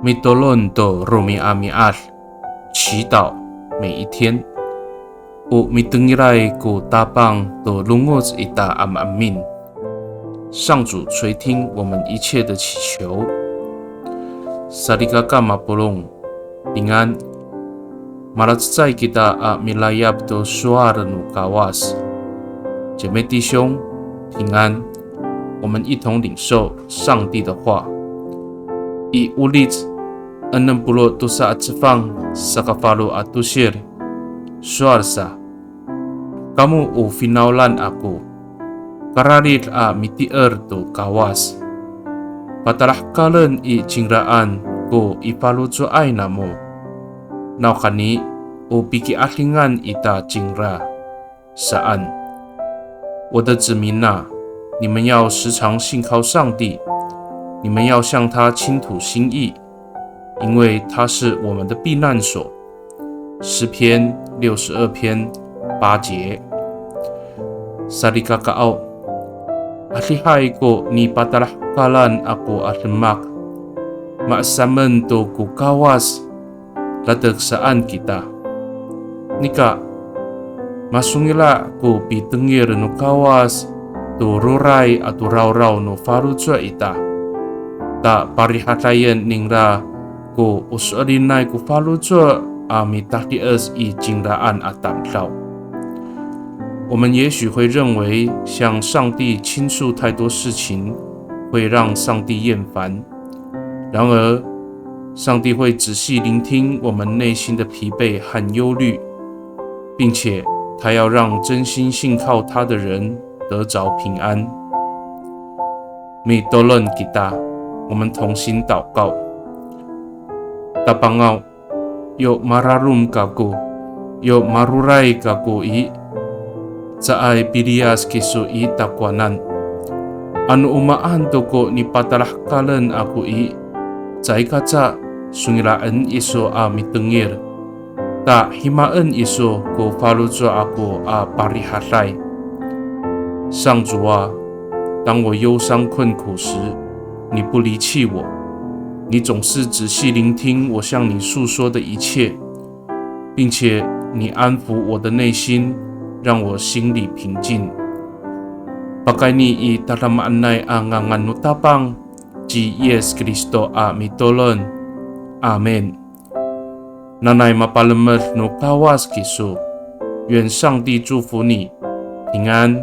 米多伦多罗米阿米阿，祈祷每一天。O midengirai ko tabang do lungos ita am amin。上主垂听我们一切的祈求。Sarigaka mapulong， 平安。Maratsai kita a milayap do suara nu kawas。姐妹弟兄，平安。我们一同领受上帝的话。I ulit enam puluh dosa atsefang sakafalu atusir suarsa. Kamu o finaulan aku. Kararit a mitier do kawas. Patalahkalan I jingraan ko ipaluzo ay namo. Naukani o biki ahlingan ita jingra. Saan？ 我的子民啊，你们要时常信靠上帝，你们要向他倾吐心意，因为他是我们的避难所。诗篇62篇8节。Sarikakao Ahlihay ko ni patalahkalan ako ahlemak maasaman to ko kawas ladagsaan kita. Nika masungila ko pitengir no kawas to roray at raw no farutsa ita. Ta parihatayan ningra ko usarinay ko farutsa amitahdias I jingraan atamlaw。我们也许会认为向上帝倾诉太多事情会让上帝厌烦，然而上帝会仔细聆听我们内心的疲惫和忧虑，并且他要让真心信靠他的人得着平安。Mitolong kita， 我们同心祷告。Tapangao yo mararum kako yo maruray kako sa ay pilias kiso takwanan. Ano umaan to ko ni patalahkalan ako sa ikatsa sungilaan iso mitengir. Ta himaan iso ko faluzo ako parihatay。上主啊，当我忧伤困苦时，你不离弃我，你总是仔细聆听我向你诉说的一切，并且你安抚我的内心，让我心里平静。Pakai ni italamaan nay angangan nutapang Ji Yes Kristo mitolon. Amen。Nanay mapalamat no kawas kiso， 愿上帝祝福你，平安。